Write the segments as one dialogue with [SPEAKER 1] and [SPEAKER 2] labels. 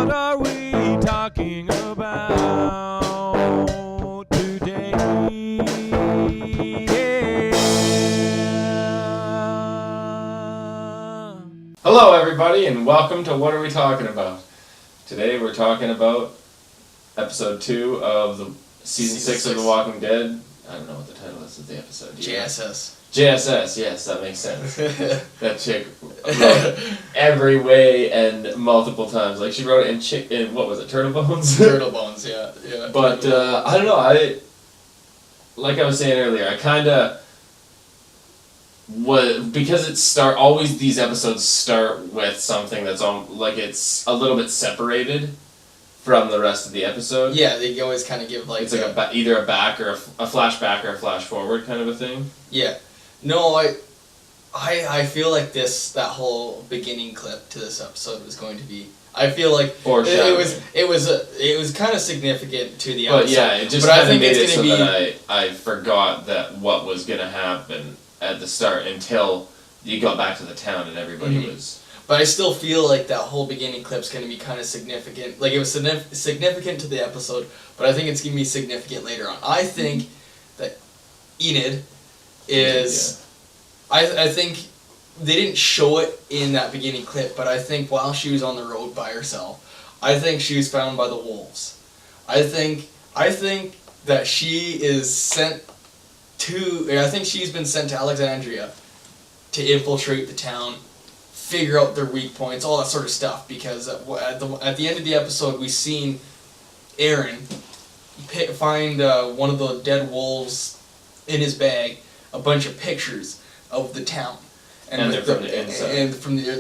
[SPEAKER 1] What are we talking about today?
[SPEAKER 2] Hello everybody and welcome to What Are We Talking About? Today we're talking about episode 2 of the season 6 of The Walking Dead. I don't know what the title is of the episode.
[SPEAKER 3] JSS.
[SPEAKER 2] JSS, yes, that makes sense. That chick wrote every way and multiple times. Like she wrote it in what was it, Turtle Bones?
[SPEAKER 3] Turtle Bones, yeah.
[SPEAKER 2] But I don't know, like I was saying earlier, I kinda because always these episodes start with something that's like it's a little bit separated from the rest of the episode.
[SPEAKER 3] Yeah, they always kind of give like
[SPEAKER 2] it's like either a back or a flashback or a flash forward kind of a thing.
[SPEAKER 3] Yeah, no, I feel like that whole beginning clip to this episode was going to be. I feel like it was kind of significant to the episode.
[SPEAKER 2] But yeah, it just kind of made it so that I forgot that what was gonna happen at the start until you got back to the town and everybody was.
[SPEAKER 3] But I still feel like that whole beginning clip's going to be kind of significant. Like, it was significant to the episode, but I think it's going to be significant later on. I think that Enid is... Yeah. I think they didn't show it in that beginning clip, but I think while she was on the road by herself, I think she was found by the wolves. I think that she is sent to... I think she's been sent to Alexandria to infiltrate the town, figure out their weak points, all that sort of stuff, because at the end of the episode we seen Aaron find one of the dead wolves in his bag, a bunch of pictures of the town.
[SPEAKER 2] And they're from the inside.
[SPEAKER 3] And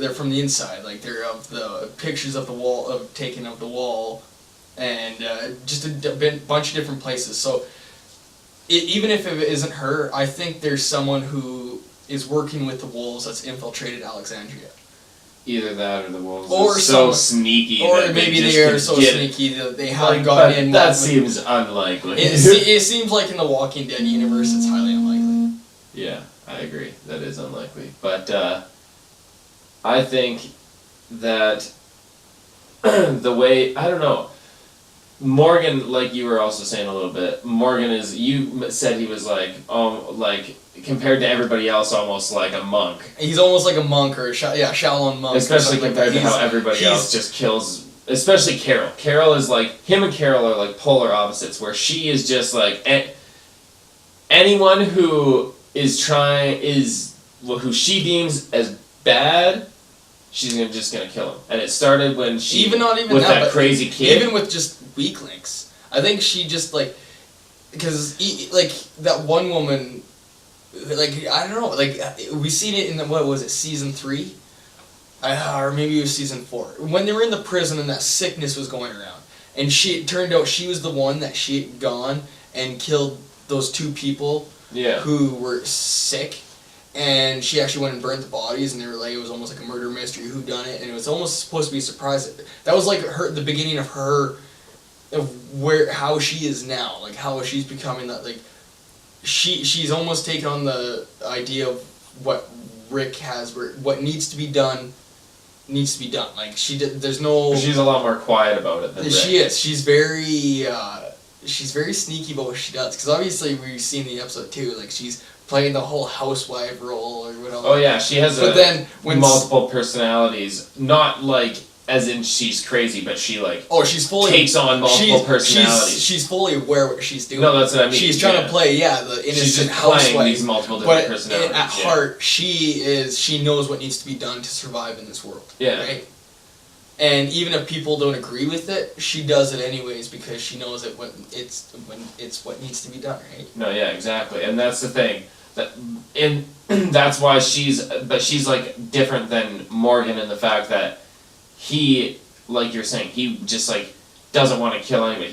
[SPEAKER 3] they're from the inside, like they're of the pictures of the wall, of taken of the wall, and just a bunch of different places. So even if it isn't her, I think there's someone who is working with the wolves that's infiltrated Alexandria.
[SPEAKER 2] Either that or the wolves
[SPEAKER 3] are
[SPEAKER 2] so sneaky.
[SPEAKER 3] Or maybe they are so sneaky that they haven't gotten in.
[SPEAKER 2] That seems unlikely.
[SPEAKER 3] It seems like in the Walking Dead universe it's highly unlikely.
[SPEAKER 2] Yeah, I agree. That is unlikely. But I think that the way... I don't know. Morgan, like you were also saying a little bit, Morgan is... You said he was like compared to everybody else, almost like a monk.
[SPEAKER 3] He's almost like a monk or Shaolin monk.
[SPEAKER 2] Especially compared to how everybody else just kills. Especially Carol. Carol is like him and Carol are like polar opposites. Where she is just like anyone who is who she deems as bad, she's just gonna kill him. And it started when she with that crazy kid.
[SPEAKER 3] Even with just weak links, I think she just because that one woman. Like, I don't know, like, we seen it in what was it, season 3? Or maybe it was season 4. When they were in the prison and that sickness was going around. And it turned out she was the one that she had gone and killed those 2 people who were sick. And she actually went and burnt the bodies, and they were like, it was almost like a murder mystery, who done it, and it was almost supposed to be a surprise. That was like the beginning of her, of how she is now, like how she's becoming that, like, She's almost taken on the idea of what Rick has, where what needs to be done. Like there's no.
[SPEAKER 2] She's a lot more quiet about it than Rick.
[SPEAKER 3] She is. She's very sneaky about what she does. Because obviously we've seen the episode too. Like she's playing the whole housewife role or whatever.
[SPEAKER 2] Oh yeah, she has multiple personalities. Not like as in she's crazy, but she
[SPEAKER 3] she's fully
[SPEAKER 2] takes on multiple personalities.
[SPEAKER 3] She's fully aware what she's doing.
[SPEAKER 2] No, that's what I mean.
[SPEAKER 3] She's trying to play the innocent housewife.
[SPEAKER 2] Playing these multiple different personalities.
[SPEAKER 3] But at heart, she knows what needs to be done to survive in this world.
[SPEAKER 2] Yeah.
[SPEAKER 3] Right? And even if people don't agree with it, she does it anyways because she knows that it's what needs to be done, right?
[SPEAKER 2] No, yeah, exactly, and that's the thing. That's why she's like different than Morgan in the fact that. He, like you're saying, he just doesn't want to kill anybody.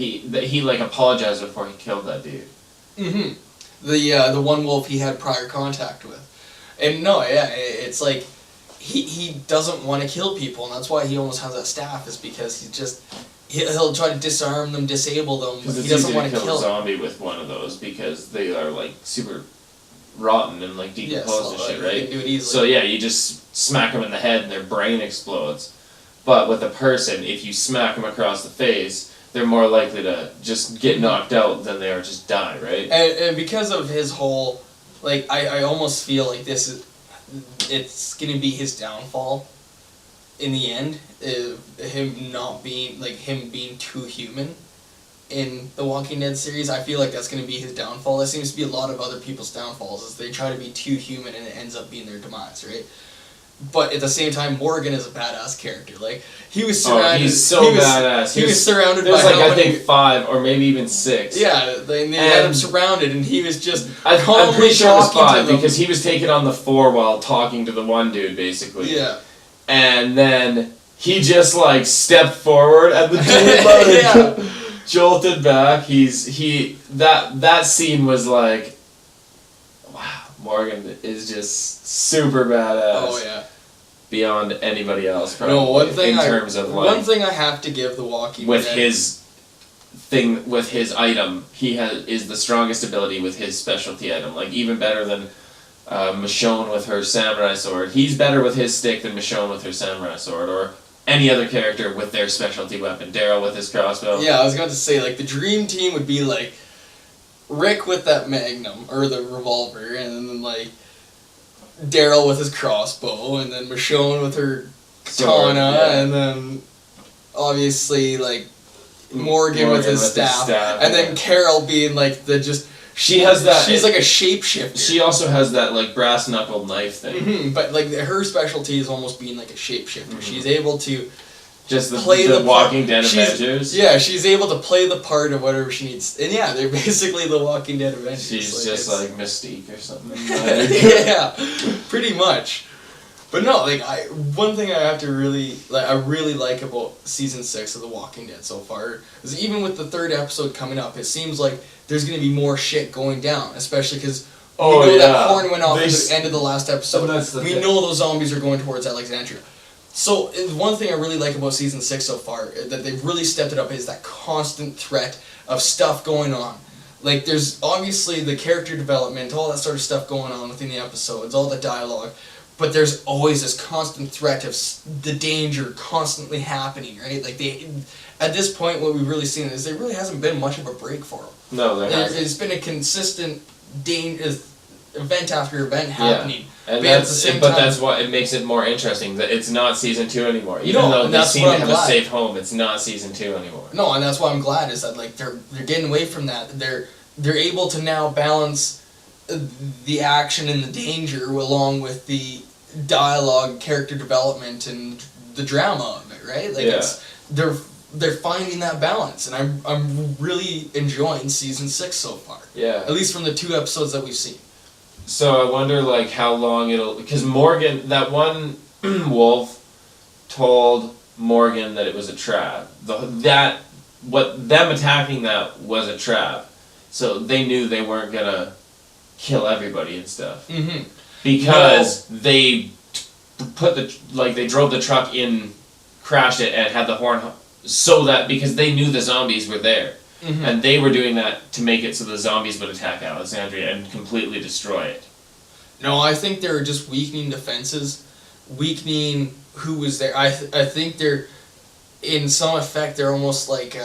[SPEAKER 2] He apologized before he killed that dude.
[SPEAKER 3] Mm-hmm. The one wolf he had prior contact with, and it's like he doesn't want to kill people, and that's why he almost has that staff. Is because he'll try to disarm them, disable them, but he doesn't want to kill
[SPEAKER 2] a zombie with one of those because they are super rotten and decomposed and shit, right?
[SPEAKER 3] You can do it easily.
[SPEAKER 2] So yeah, you just smack them in the head and their brain explodes. But with a person, if you smack them across the face, they're more likely to just get knocked out than they are just die, right?
[SPEAKER 3] And because of his whole, like, I almost feel like it's gonna be his downfall in the end, him being too human in the Walking Dead series. I feel like that's gonna be his downfall. That seems to be a lot of other people's downfalls, is they try to be too human and it ends up being their demise, right? But at the same time, Morgan is a badass character. Like, he was surrounded.
[SPEAKER 2] He's so badass.
[SPEAKER 3] He was surrounded by.
[SPEAKER 2] There's like I think 5 or maybe even 6.
[SPEAKER 3] Yeah, they had him surrounded, and he was just.
[SPEAKER 2] I'm pretty sure it was 5 because he was taking on the 4 while talking to the one dude, basically.
[SPEAKER 3] Yeah.
[SPEAKER 2] And then he just like stepped forward, and the dude like jolted back. That scene was like, wow, Morgan is just super badass.
[SPEAKER 3] Oh yeah.
[SPEAKER 2] Beyond anybody else, probably.
[SPEAKER 3] No, one thing
[SPEAKER 2] one
[SPEAKER 3] thing I have to give The Walking
[SPEAKER 2] with
[SPEAKER 3] Dead
[SPEAKER 2] his item, he is the strongest ability with his specialty item. Like, even better than Michonne with her samurai sword. He's better with his stick than Michonne with her samurai sword, or any other character with their specialty weapon. Daryl with his crossbow.
[SPEAKER 3] Yeah, I was going to say, like, the dream team would be like Rick with that magnum or the revolver, and then like Daryl with his crossbow, and then Michonne with her katana, and then obviously like Morgan with his staff, and then Carol being like the just. She's like a shapeshifter.
[SPEAKER 2] She also has that like brass knuckled knife thing.
[SPEAKER 3] Mm-hmm, but like her specialty is almost being like a shapeshifter. Mm-hmm. She's able to
[SPEAKER 2] just play the Walking Dead Avengers.
[SPEAKER 3] Yeah, she's able to play the part of whatever she needs. And yeah, they're basically the Walking Dead Avengers.
[SPEAKER 2] She's like, just like Mystique or something.
[SPEAKER 3] Yeah, pretty much. But no, like one thing I really like about season 6 of The Walking Dead so far is even with the 3rd episode coming up, it seems like there's gonna be more shit going down, especially because we know that horn went off at the end of the last episode. We know those zombies are going towards Alexandria. So one thing I really like about season 6 so far that they've really stepped it up is that constant threat of stuff going on. Like, there's obviously the character development, all that sort of stuff going on within the episodes, all the dialogue. But there's always this constant threat of the danger constantly happening, right? Like, at this point, what we've really seen is there really hasn't been much of a break for them.
[SPEAKER 2] No, there hasn't.
[SPEAKER 3] It's been a consistent event after event happening.
[SPEAKER 2] Yeah. And that's what it makes it more interesting, that it's not season 2 anymore. Even though they seem to have a safe home, it's not season 2 anymore.
[SPEAKER 3] No, and that's why I'm glad is that like they're getting away from that. They're able to now balance the action and the danger along with the dialogue, character development, and the drama of it, right? Like they're finding that balance, and I'm really enjoying season 6 so far.
[SPEAKER 2] Yeah.
[SPEAKER 3] At least from the 2 episodes that we've seen.
[SPEAKER 2] So I wonder like how long because Morgan, that one wolf told Morgan that it was a trap. Them attacking that was a trap. So they knew they weren't gonna kill everybody and stuff.
[SPEAKER 3] Mm-hmm.
[SPEAKER 2] Because they they drove the truck in, crashed it, and had the horn, so that because they knew the zombies were there, and they were doing that to make it so the zombies would attack Alexandria and completely destroy it.
[SPEAKER 3] No, I think they're just weakening defenses, weakening who was there. I think they're, in some effect, they're almost like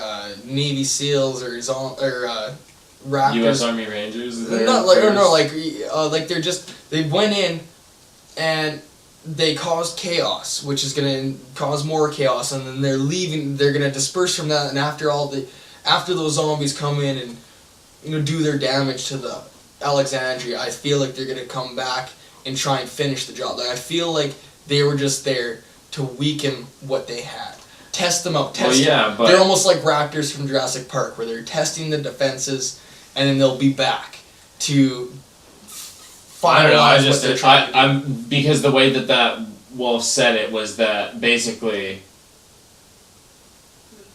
[SPEAKER 3] Navy SEALs or Raptors.
[SPEAKER 2] U.S. Army Rangers.
[SPEAKER 3] Like they're just, they went in and they caused chaos, which is going to cause more chaos, and then they're leaving. They're going to disperse from that, and after those zombies come in and do their damage to the Alexandria, I feel like they're going to come back and try and finish the job. Like, I feel like they were just there to weaken what they had. Test them out. They're almost like Raptors from Jurassic Park, where they're testing the defenses, and then they'll be back to finalize what they're trying to do.
[SPEAKER 2] Because the way that wolf said it was that basically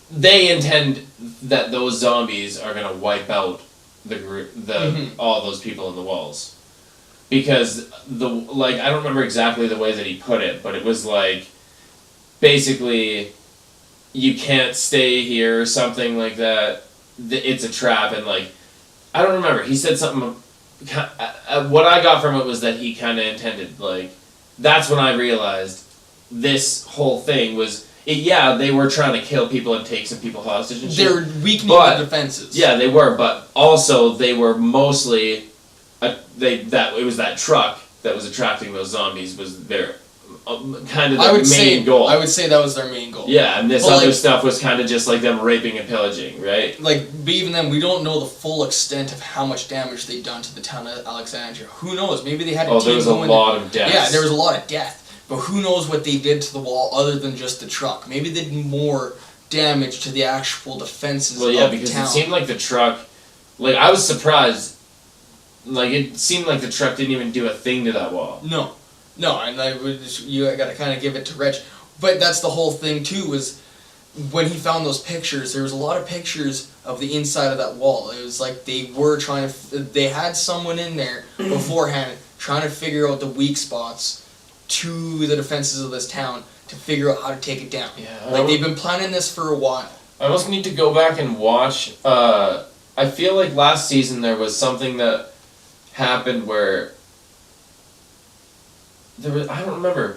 [SPEAKER 2] they intend that those zombies are going to wipe out the group, all those people in the walls. Because I don't remember exactly the way that he put it, but it was like basically you can't stay here or something like that. It's a trap, and I don't remember. He said something. What I got from it was that he kind of intended, that's when I realized this whole thing was, Yeah, they were trying to kill people and take some people hostage and shit.
[SPEAKER 3] They're weakening the defenses.
[SPEAKER 2] Yeah, they were, but also they were mostly it was that truck that was attracting those zombies was their kind of the main goal.
[SPEAKER 3] I would say that was their main goal.
[SPEAKER 2] Yeah, and this other stuff was kind of just like them raping and pillaging, right?
[SPEAKER 3] Like, but even then, we don't know the full extent of how much damage they'd done to the town of Alexandria. Who knows? Maybe they had a team
[SPEAKER 2] there was a lot of deaths.
[SPEAKER 3] Yeah, there was a lot of death. But who knows what they did to the wall other than just the truck? Maybe they did more damage to the actual defenses of the town.
[SPEAKER 2] Well, yeah, because it seemed like the truck... Like, I was surprised. Like, it seemed like the truck didn't even do a thing to that wall.
[SPEAKER 3] No, and you gotta kind of give it to Reg. But that's the whole thing, too, was when he found those pictures, there was a lot of pictures of the inside of that wall. It was like they were trying to... They had someone in there beforehand trying to figure out the weak spots to the defenses of this town to figure out how to take it down.
[SPEAKER 2] Yeah,
[SPEAKER 3] like, they've been planning this for a while.
[SPEAKER 2] I almost need to go back and watch. I feel like last season there was something that happened where there was, I don't remember,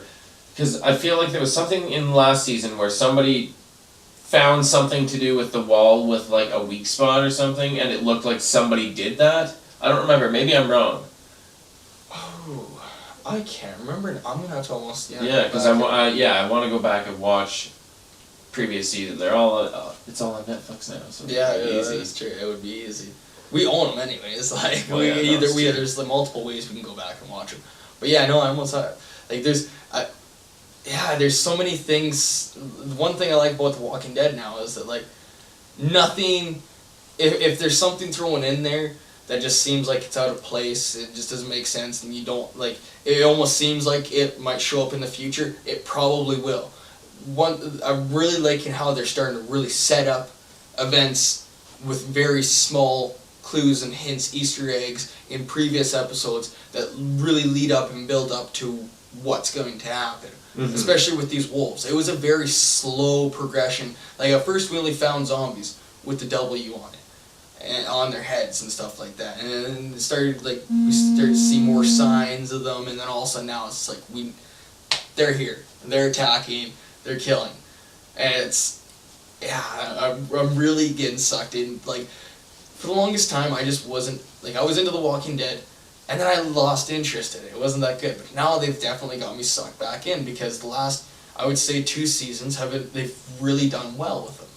[SPEAKER 2] because I feel like there was something in last season where somebody found something to do with the wall with like a weak spot or something, and it looked like somebody did that. I don't remember. Maybe I'm wrong.
[SPEAKER 3] Oh, I can't remember. I'm gonna have to almost
[SPEAKER 2] because I want to go back and watch previous season. They're all it's all on Netflix now, so
[SPEAKER 3] easy. That's true. It would be easy. We own them anyways. Like there's like multiple ways we can go back and watch them. But yeah, no, I almost like there's so many things. One thing I like about The Walking Dead now is that like nothing. If there's something thrown in there that just seems like it's out of place, it just doesn't make sense, and you don't like. It almost seems like it might show up in the future. It probably will. I'm really liking how they're starting to really set up events with very small clues and hints, Easter eggs in previous episodes that really lead up and build up to what's going to happen. Mm-hmm. Especially with these wolves. It was a very slow progression. Like at first we only found zombies with the W on it. And on their heads and stuff like that, and then it started we started to see more signs of them, and then all of a sudden now it's like they're here, they're attacking, they're killing, and I'm really getting sucked in. Like for the longest time, I just wasn't I was into The Walking Dead, and then I lost interest in it. It wasn't that good, but now they've definitely got me sucked back in because the last I would say 2 seasons they've really done well with them.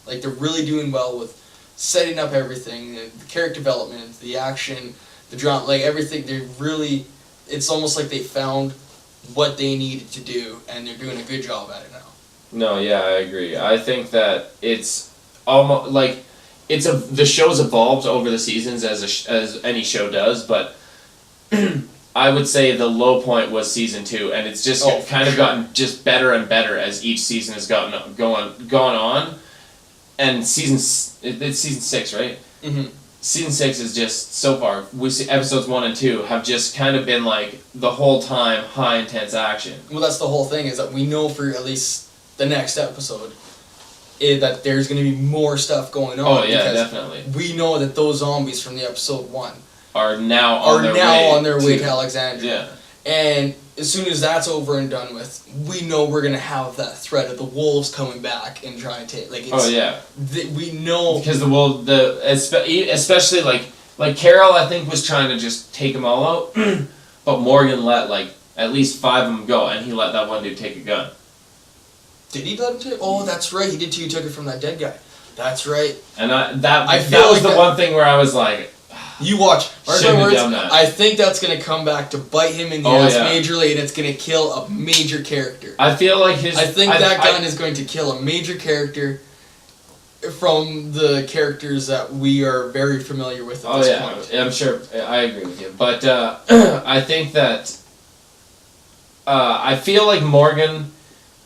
[SPEAKER 3] Like they're really doing well with setting up everything, the character development, the action, the drama, like everything. They really, it's almost like they found what they needed to do, and they're doing a good job at it now.
[SPEAKER 2] No, yeah, I agree. I think that it's almost like the show's evolved over the seasons as any show does, but I would say the low point was season 2, and it's just kind of gotten just better and better as each season has gone on. And it's season 6, right? Mm-hmm. Season 6 is just, so far, we see episodes 1 and 2 have just kind of been like, the whole time, high intense action.
[SPEAKER 3] Well, that's the whole thing, is that we know for at least the next episode that there's going to be more stuff going on.
[SPEAKER 2] Oh, yeah, definitely.
[SPEAKER 3] We know that those zombies from the episode 1
[SPEAKER 2] are now on their way
[SPEAKER 3] to Alexandria.
[SPEAKER 2] Yeah.
[SPEAKER 3] And as soon as that's over and done with, we know we're gonna have that threat of the wolves coming back and trying to take. We know
[SPEAKER 2] because especially like Carol, I think was trying to just take them all out, but Morgan let at least 5 of them go, and he let that one dude take a gun.
[SPEAKER 3] Did he let him take? Oh, that's right. He did too. He took it from that dead guy. That's right.
[SPEAKER 2] And that was the one thing where I was like.
[SPEAKER 3] You watch. Mark my words, I think that's going to come back to bite him in the ass majorly, and it's going to kill a major character.
[SPEAKER 2] I feel like
[SPEAKER 3] that gun is going to kill a major character from the characters that we are very familiar with at this point.
[SPEAKER 2] I'm sure. I agree with you. But I think that I feel like Morgan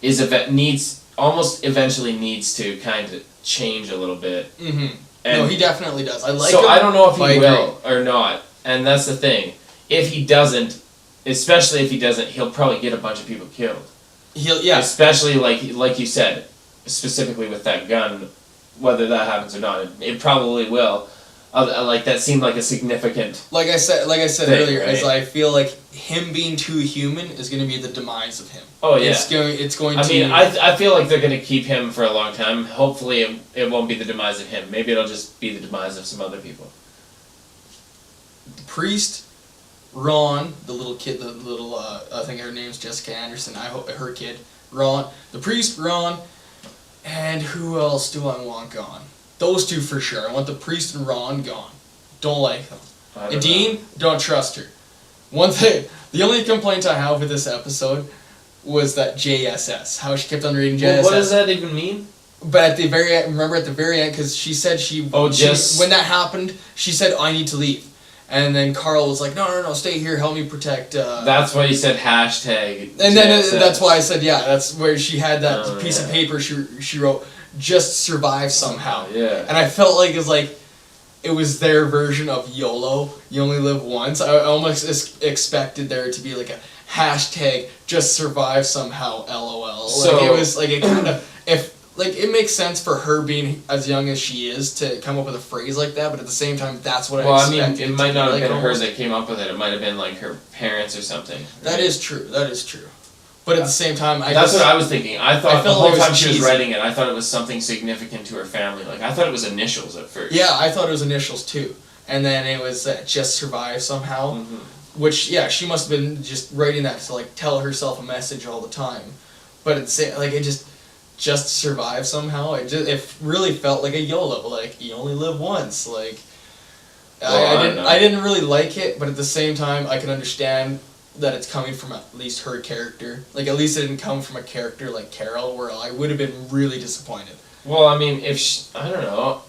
[SPEAKER 2] eventually needs to kind of change a little bit.
[SPEAKER 3] Mm-hmm. No, he definitely does. I like him.
[SPEAKER 2] So I don't know if he will or not, and that's the thing. If he doesn't, especially if he doesn't, he'll probably get a bunch of people killed. Especially like you said, specifically with that gun, whether that happens or not, it probably will. like that seemed like a significant.
[SPEAKER 3] Like I said
[SPEAKER 2] thing,
[SPEAKER 3] earlier,
[SPEAKER 2] right?
[SPEAKER 3] is I feel like him being too human is going to be the demise of him.
[SPEAKER 2] Oh yeah.
[SPEAKER 3] It's going
[SPEAKER 2] I
[SPEAKER 3] to.
[SPEAKER 2] mean, I feel like they're going to keep him for a long time. Hopefully, it won't be the demise of him. Maybe it'll just be the demise of some other people.
[SPEAKER 3] The priest, Ron, the little kid, I think her name's Jessica Anderson. I hope her kid, Ron. The priest, Ron, and who else do I want gone? Those two for sure. I want the priest and Ron gone. Don't like them. Nadine, don't trust her. One thing, the only complaint I have with this episode was that JSS. How she kept on reading JSS.
[SPEAKER 2] Well, what does that even mean?
[SPEAKER 3] But at the very end, remember at the very end, because she said when that happened, she said, I need to leave. And then Carl was like, no, stay here, help me protect...
[SPEAKER 2] That's why you said hashtag
[SPEAKER 3] And then
[SPEAKER 2] JSS.
[SPEAKER 3] that's why I said, yeah, that's where she had that piece of paper she wrote, just survive somehow.
[SPEAKER 2] Yeah.
[SPEAKER 3] And I felt like it was their version of YOLO, you only live once. I almost expected there to be like a hashtag, just survive somehow, LOL.
[SPEAKER 2] So,
[SPEAKER 3] it was like, it kind of... it makes sense for her being as young as she is to come up with a phrase like that, but at the same time, that's what I expected.
[SPEAKER 2] Well, I mean, it might not have been her
[SPEAKER 3] almost.
[SPEAKER 2] that came up with it. It might have been like her parents or something. Right?
[SPEAKER 3] That is true. But at the same time,
[SPEAKER 2] that's what I was thinking. I thought the whole time she was
[SPEAKER 3] cheesy.
[SPEAKER 2] writing it, I thought it was something significant to her family. Like, I thought it was initials at first.
[SPEAKER 3] Yeah, I thought it was initials too. And then it was just survive somehow.
[SPEAKER 2] Mm-hmm.
[SPEAKER 3] Which, yeah, she must have been just writing that to tell herself a message all the time. But at the same, it just survive somehow. It really felt like a YOLO. You only live once. I didn't really like it, but at the same time, I can understand that it's coming from at least her character. At least it didn't come from a character like Carol, where I would have been really disappointed.
[SPEAKER 2] Well, I mean, I don't know.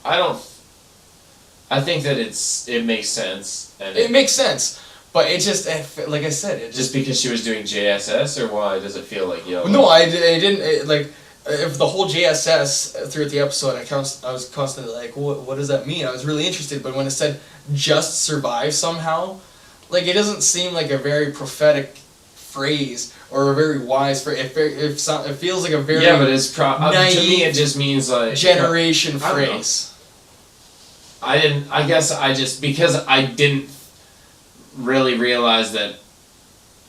[SPEAKER 2] I think that it makes sense. And
[SPEAKER 3] it makes sense, but it just, like I said,
[SPEAKER 2] just because she was doing JSS, or why does it feel like YOLO?
[SPEAKER 3] No, I didn't, if the whole JSS throughout the episode, I was constantly like, what does that mean? I was really interested, but when it said just survive somehow, it doesn't seem like a very prophetic phrase or a very wise phrase. It feels like a very
[SPEAKER 2] but it's naive, to me it just means
[SPEAKER 3] generation phrase.
[SPEAKER 2] I guess I just, because I didn't really realize that,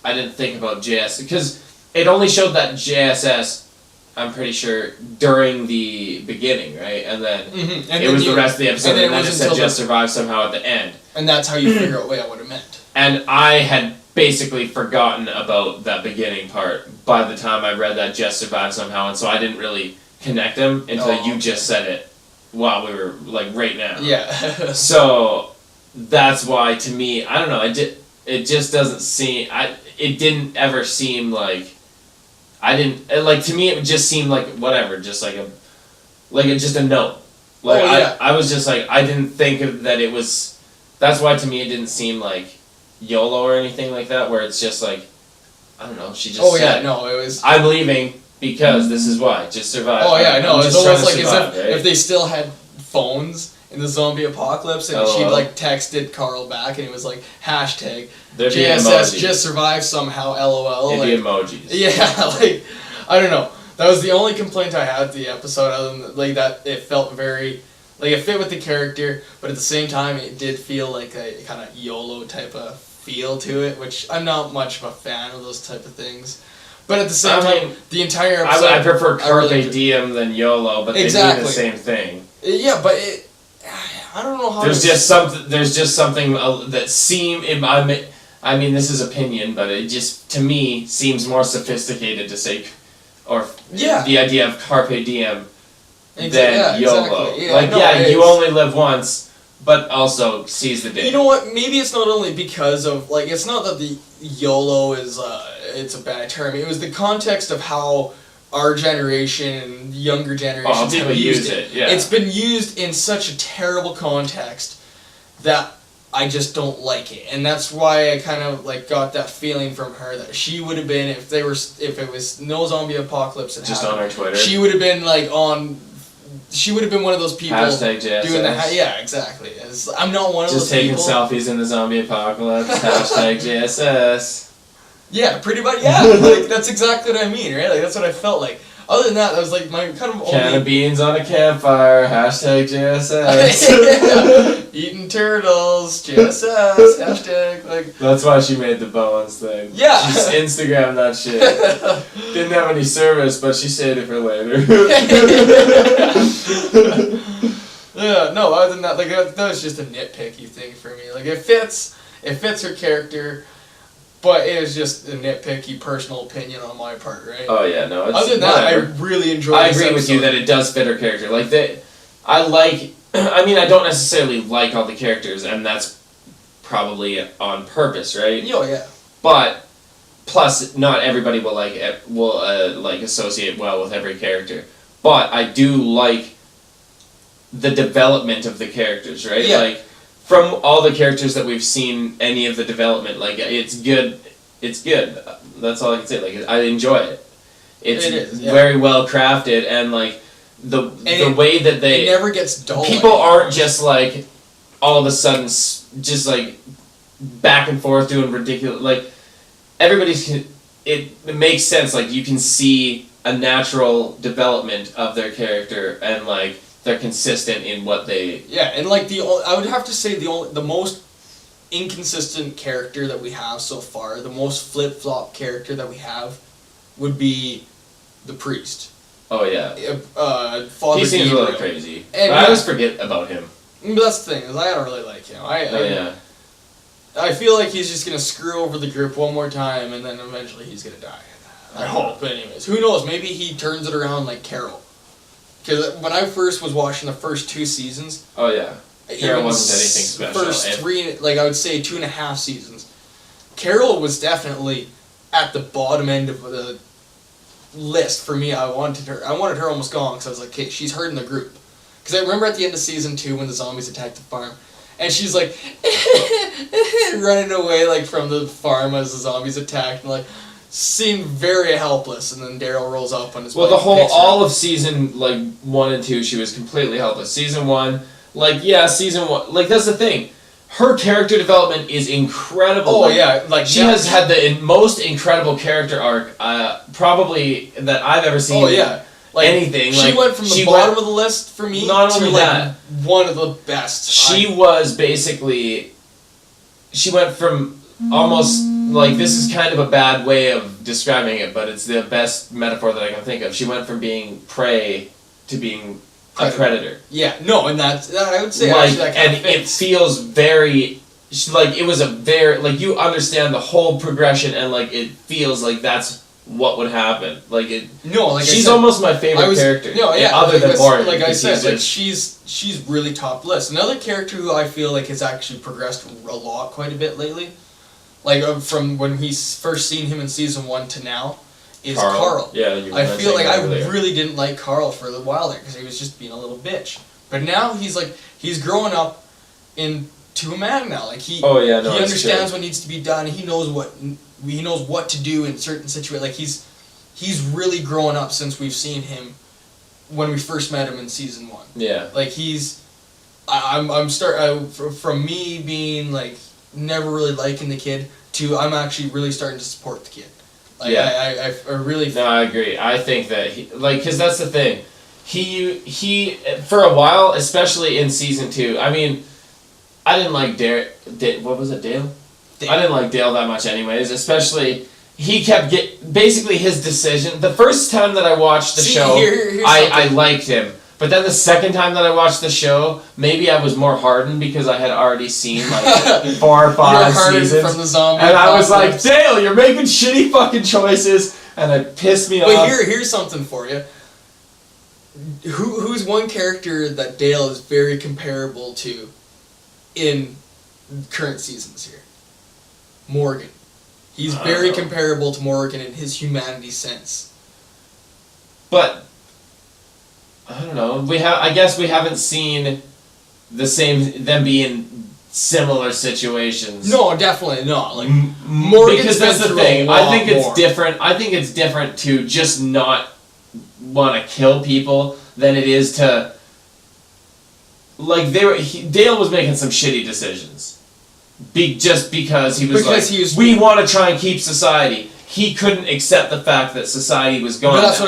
[SPEAKER 2] I didn't think about JSS, because it only showed that JSS, I'm pretty sure, during the beginning, right? And then it was the rest of the episode, and then it said just survive somehow at the end.
[SPEAKER 3] And that's how you figure out what it meant.
[SPEAKER 2] And I had basically forgotten about that beginning part by the time I read that just survive somehow, and so I didn't really connect them until you just said it while we were, right now.
[SPEAKER 3] Yeah.
[SPEAKER 2] So, that's why, to me, I don't know, it just doesn't seem, it didn't ever seem like, to me it just seemed like whatever, just just a note. I was just I didn't think that it was, that's why to me it didn't seem like YOLO or anything like that, where it's just I don't know, she just said,
[SPEAKER 3] it was,
[SPEAKER 2] I'm leaving because this is why, just survive.
[SPEAKER 3] Oh yeah, no, it's almost like
[SPEAKER 2] survive,
[SPEAKER 3] as if they still had phones in the zombie apocalypse, and she'd texted Carl back, and it was hashtag
[SPEAKER 2] There'd
[SPEAKER 3] JSS just survive somehow, LOL.
[SPEAKER 2] It'd be emojis.
[SPEAKER 3] Yeah, I don't know. That was the only complaint I had with the episode, other than that it felt very, it fit with the character, but at the same time it did feel like a kind of YOLO type of feel to it, which I'm not much of a fan of those type of things. But at the same time, the entire episode,
[SPEAKER 2] I prefer Carpe Diem than YOLO, but they mean the same thing.
[SPEAKER 3] Yeah, but I don't know how.
[SPEAKER 2] There's just something that seem. I mean, this is opinion, but it just, to me, seems more sophisticated to say, or the idea of Carpe Diem than YOLO.
[SPEAKER 3] Exactly. Yeah,
[SPEAKER 2] you only live once, but also seize the day.
[SPEAKER 3] You know what? Maybe it's not only because of it's not that the YOLO is it's a bad term. It was the context of how our generation and younger generations have used it.
[SPEAKER 2] Yeah.
[SPEAKER 3] It's been used in such a terrible context that I just don't like it, and that's why I kind of got that feeling from her that she would have been, if it was no zombie apocalypse that
[SPEAKER 2] just
[SPEAKER 3] happened,
[SPEAKER 2] on her Twitter,
[SPEAKER 3] she would have been she would have been one of those people
[SPEAKER 2] hashtag JSS.
[SPEAKER 3] doing the exactly. I'm not one of those people
[SPEAKER 2] just taking selfies in the zombie apocalypse. Hashtag JSS.
[SPEAKER 3] Yeah, pretty much. Yeah, that's exactly what I mean, right? That's what I felt like. Other than that was like my kind of
[SPEAKER 2] Can
[SPEAKER 3] only...
[SPEAKER 2] of beans on a campfire, hashtag JSS.
[SPEAKER 3] Eating turtles, JSS, hashtag, like...
[SPEAKER 2] That's why she made the bones thing.
[SPEAKER 3] Yeah.
[SPEAKER 2] She just Instagrammed that shit. Didn't have any service, but she saved it for later.
[SPEAKER 3] Yeah, no, other than that, like, that was just a nitpicky thing for me. Like, it fits her character, but it was just a nitpicky personal opinion on my part, right?
[SPEAKER 2] Oh yeah, no. It's
[SPEAKER 3] Other than that,
[SPEAKER 2] whatever.
[SPEAKER 3] I really enjoyed.
[SPEAKER 2] I agree with you that it does fit her character. Like that, I like. I mean, I don't necessarily like all the characters, and that's probably on purpose, right?
[SPEAKER 3] Oh yeah.
[SPEAKER 2] But plus, not everybody will like associate well with every character. But I do like the development of the characters, right?
[SPEAKER 3] Yeah.
[SPEAKER 2] Like from all the characters that we've seen, any of the development, like it's good. It's good. That's all I can say. Like I enjoy it. It is very well crafted, and like the way that
[SPEAKER 3] it never gets dull.
[SPEAKER 2] People aren't just like all of a sudden just like back and forth doing ridiculous. Like everybody's it makes sense. Like you can see a natural development of their character, and like they're consistent in what they.
[SPEAKER 3] Yeah, and like I would have to say the most inconsistent character that we have so far, the most flip-flop character that we have, would be the priest.
[SPEAKER 2] Oh yeah.
[SPEAKER 3] Father
[SPEAKER 2] he seems
[SPEAKER 3] Gabriel.
[SPEAKER 2] a little crazy.
[SPEAKER 3] And
[SPEAKER 2] I always forget about him.
[SPEAKER 3] But that's the thing, is I don't really like him. I feel like he's just gonna screw over the group one more time, and then eventually he's gonna die. I hope. But anyways, who knows? Maybe he turns it around like Carol. Because when I first was watching the first 2 seasons.
[SPEAKER 2] Oh yeah. Carol wasn't anything special.
[SPEAKER 3] First 3, like I would say 2.5 seasons. Carol was definitely at the bottom end of the list for me. I wanted her almost gone because I was like, okay, she's hurting the group. Because I remember at the end of season 2 when the zombies attacked the farm, and she's like running away like from the farm as the zombies attacked, and like seemed very helpless. And then Daryl rolls up on his.
[SPEAKER 2] Well, all of season like 1 and 2, she was completely helpless. Season 1, season 1, like that's the thing. Her character development is incredible.
[SPEAKER 3] Oh yeah, like
[SPEAKER 2] she has had the most incredible character arc, probably that I've ever seen.
[SPEAKER 3] Oh yeah, like
[SPEAKER 2] anything.
[SPEAKER 3] She went from the bottom of the list for me
[SPEAKER 2] not
[SPEAKER 3] to
[SPEAKER 2] only
[SPEAKER 3] like
[SPEAKER 2] that,
[SPEAKER 3] one of the best.
[SPEAKER 2] She was basically. She went from almost like, this is kind of a bad way of describing it, but it's the best metaphor that I can think of. She went from being prey to being a predator.
[SPEAKER 3] Yeah, no, and that I would say
[SPEAKER 2] like,
[SPEAKER 3] actually that kind
[SPEAKER 2] and
[SPEAKER 3] of fits.
[SPEAKER 2] it feels very like it was a very like you understand the whole progression, and like it feels like that's what would happen. Like it.
[SPEAKER 3] No, like
[SPEAKER 2] she's
[SPEAKER 3] I said,
[SPEAKER 2] almost my favorite character.
[SPEAKER 3] No, yeah,
[SPEAKER 2] other than Morgan.
[SPEAKER 3] Like I said, like
[SPEAKER 2] just,
[SPEAKER 3] she's really top list. Another character who I feel like has actually progressed a lot, quite a bit lately, like from when we first seen him in season 1 to now, is Carl.
[SPEAKER 2] Yeah,
[SPEAKER 3] I feel like I really didn't like Carl for a while there because he was just being a little bitch. But now he's growing up into a man now. Like he understands what needs to be done. He knows what to do in certain situations. Like he's really growing up since we've seen him when we first met him in season 1.
[SPEAKER 2] Yeah.
[SPEAKER 3] Like from me being like never really liking the kid to I'm actually really starting to support the kid. Like,
[SPEAKER 2] yeah.
[SPEAKER 3] I really.
[SPEAKER 2] No, I agree. I think that because that's the thing. He for a while, especially in season 2. I mean, I didn't like what was it, Dale? I didn't like Dale that much, anyways. Especially he kept basically his decision. The first time that I watched the show, I liked him. But then the second time that I watched the show, maybe I was more hardened because I had already seen like 4 or 5 seasons.
[SPEAKER 3] From the zombie
[SPEAKER 2] and I was like, Dale, you're making shitty fucking choices, and it pissed me off.
[SPEAKER 3] But here's something for you. Who's one character that Dale is very comparable to in current seasons here? Morgan. He's very comparable to Morgan in his humanity sense.
[SPEAKER 2] But I don't know. I guess we haven't seen them be in similar situations.
[SPEAKER 3] No, definitely not. Like Morgan's
[SPEAKER 2] because that's the thing. I think it's
[SPEAKER 3] more.
[SPEAKER 2] different. I think it's different to just not want to kill people than it is to like Dale was making some shitty decisions. Just because he was we want to try and keep society. he couldn't accept the fact that society was gone.
[SPEAKER 3] But that's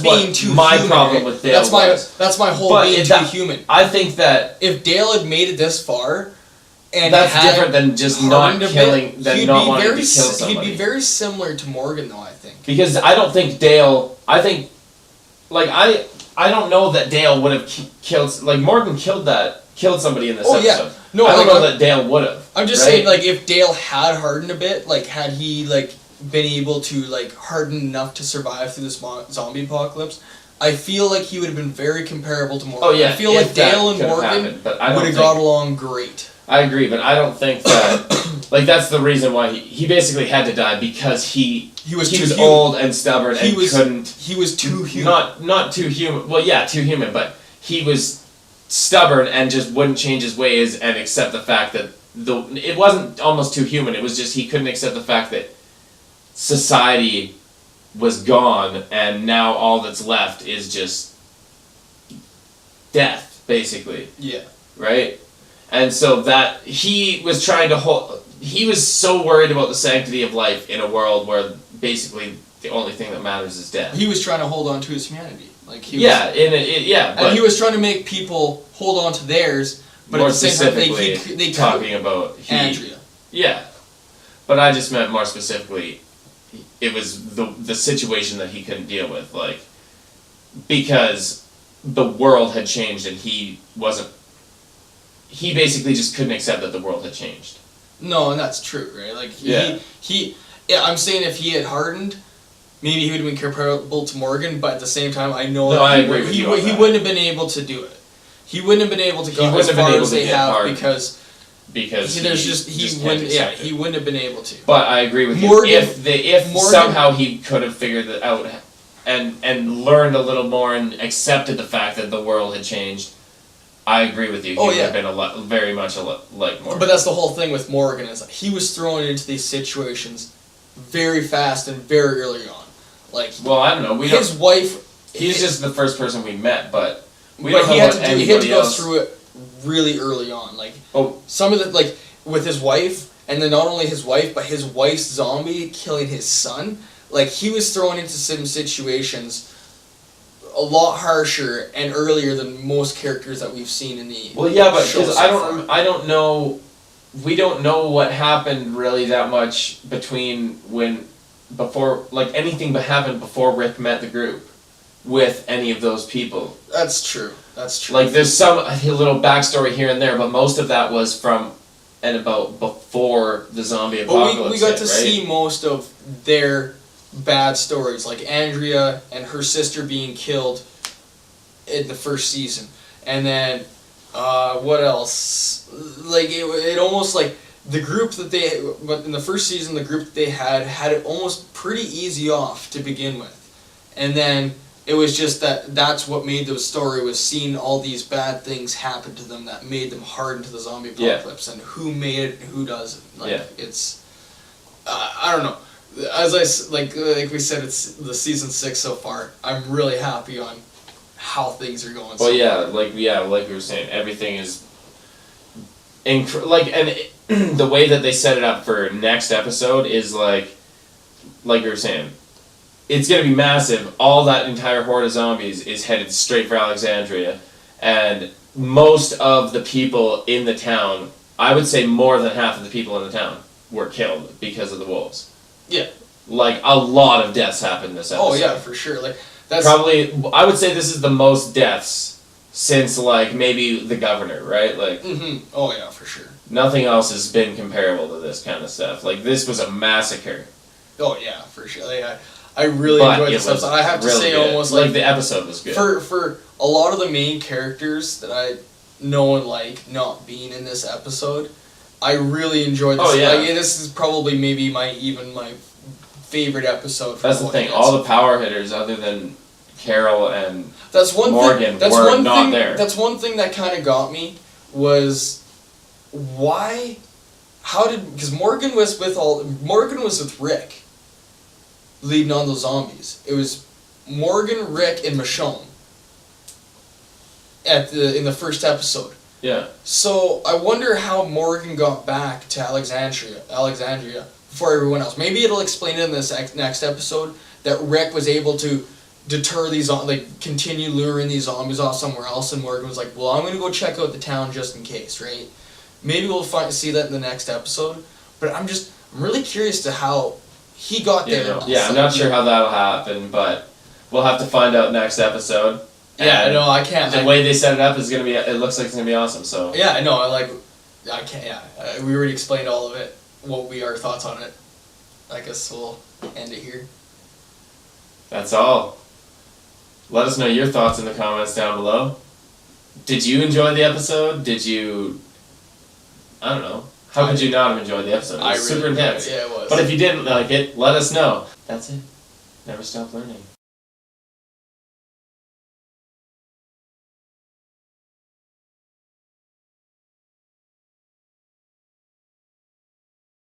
[SPEAKER 2] what my problem with Dale was.
[SPEAKER 3] That's my whole
[SPEAKER 2] But
[SPEAKER 3] being too human.
[SPEAKER 2] I think that
[SPEAKER 3] if Dale had made it this far, and
[SPEAKER 2] that's different than just not killing, than not wanting to kill somebody.
[SPEAKER 3] He'd be very similar to Morgan, though, I think.
[SPEAKER 2] Because I don't think Dale. I think, like I don't know that Dale would have killed. Like Morgan killed somebody in this episode.
[SPEAKER 3] Yeah. No,
[SPEAKER 2] I don't know that Dale would have.
[SPEAKER 3] I'm just saying, like, if Dale had hardened a bit, like, had he like been able to like harden enough to survive through this zombie apocalypse, I feel like he would have been very comparable to Morgan.
[SPEAKER 2] Oh yeah,
[SPEAKER 3] I feel like Dale and Morgan
[SPEAKER 2] would
[SPEAKER 3] have got along great.
[SPEAKER 2] I agree, but I don't think that like that's the reason why he basically had to die, because he was old and stubborn and couldn't.
[SPEAKER 3] He was too human.
[SPEAKER 2] Not too human. Well, yeah, too human, but he was stubborn and just wouldn't change his ways and accept the fact that it wasn't almost too human. It was just he couldn't accept the fact that society was gone and now all that's left is just death, basically.
[SPEAKER 3] Yeah.
[SPEAKER 2] Right? And so that he was trying to he was so worried about the sanctity of life in a world where basically the only thing that matters is death.
[SPEAKER 3] He was trying to hold on to his humanity. Like he
[SPEAKER 2] and
[SPEAKER 3] he was trying to make people hold on to theirs, but
[SPEAKER 2] more
[SPEAKER 3] at the same time
[SPEAKER 2] they talking about
[SPEAKER 3] Andrea.
[SPEAKER 2] Yeah. But I just meant more specifically it was the situation that he couldn't deal with, like, because the world had changed and he basically just couldn't accept that the world had changed.
[SPEAKER 3] No, and that's true, right? Like I'm saying if he had hardened, maybe he would have been comparable to Morgan, but at the same time I know
[SPEAKER 2] I agree with you on
[SPEAKER 3] he
[SPEAKER 2] that.
[SPEAKER 3] wouldn't have been able to do it. He wouldn't have been able to go as far as they have because he wouldn't have been able to.
[SPEAKER 2] But I agree with
[SPEAKER 3] Morgan,
[SPEAKER 2] you. If Morgan, somehow he could have figured that out and learned a little more and accepted the fact that the world had changed, I agree with you. He would have been very much like Morgan.
[SPEAKER 3] But that's the whole thing with Morgan, is he was thrown into these situations very fast and very early on. Like, well,
[SPEAKER 2] I don't know.
[SPEAKER 3] His wife.
[SPEAKER 2] He's just the first person we met, but
[SPEAKER 3] he had to go through it really early on. Like, some of the, like, with his wife, and then not only his wife, but his wife's zombie killing his son. Like, he was thrown into some situations a lot harsher and earlier than most characters that we've seen in the
[SPEAKER 2] but because I don't know, we don't know what happened really that much before like anything but happened before Rick met the group with any of those people.
[SPEAKER 3] That's true.
[SPEAKER 2] Like, there's some little backstory here and there, but most of that was from and about before the zombie apocalypse.
[SPEAKER 3] We got to see most of their bad stories, like Andrea and her sister being killed in the first season, and then what else? Like it almost like the group that in the first season, the group that they had it almost pretty easy off to begin with, and then it was just that's what made the story, was seeing all these bad things happen to them that made them harden to the zombie apocalypse, and who made it and who doesn't. Like, it's I don't know. As like we said, it's the season 6 so far. I'm really happy on how things are going.
[SPEAKER 2] Like we were saying, everything is and the way that they set it up for next episode is like we were saying, it's gonna be massive. All that entire horde of zombies is headed straight for Alexandria, and most of the people in the town, I would say more than half of the people in the town, were killed because of the wolves.
[SPEAKER 3] Yeah.
[SPEAKER 2] Like, a lot of deaths happened this episode.
[SPEAKER 3] Oh yeah, for sure. Like, that's
[SPEAKER 2] probably, I would say this is the most deaths since, like, maybe the governor, right? Like,
[SPEAKER 3] oh yeah, for sure.
[SPEAKER 2] Nothing else has been comparable to this kind of stuff. Like, this was a massacre.
[SPEAKER 3] Oh yeah, for sure. Like, I really enjoyed this episode. I have to say,
[SPEAKER 2] good.
[SPEAKER 3] almost
[SPEAKER 2] like the episode was good.
[SPEAKER 3] For a lot of the main characters that I know and like not being in this episode, I really enjoyed this.
[SPEAKER 2] Oh, yeah.
[SPEAKER 3] Like, this is probably maybe my favorite episode.
[SPEAKER 2] That's the thing. All the power hitters, other than Carol and Morgan,
[SPEAKER 3] were
[SPEAKER 2] not there.
[SPEAKER 3] That's one thing that kind of got me, was why? How did? Because Morgan was with Rick, leading on the zombies. It was Morgan, Rick, and Michonne in the first episode.
[SPEAKER 2] Yeah.
[SPEAKER 3] So I wonder how Morgan got back to Alexandria for everyone else. Maybe it'll explain it in this next episode that Rick was able to deter these, like, continue luring these zombies off somewhere else, and Morgan was like, well, I'm going to go check out the town just in case, right? Maybe we'll see that in the next episode, but I'm really curious to how he got there.
[SPEAKER 2] Yeah, I'm not sure how that'll happen, but we'll have to find out next episode.
[SPEAKER 3] Yeah, no, I can't.
[SPEAKER 2] The way they set it up is going to be, it looks like it's going to be awesome, so.
[SPEAKER 3] Yeah, no, I can't, yeah. We already explained all of it, what our thoughts on it. I guess we'll end it here.
[SPEAKER 2] That's all. Let us know your thoughts in the comments down below. Did you enjoy the episode? I don't know. How could you not have enjoyed the episode? It was super intense.
[SPEAKER 3] Yeah, it was.
[SPEAKER 2] But if you didn't like it, let us know. That's it. Never stop learning.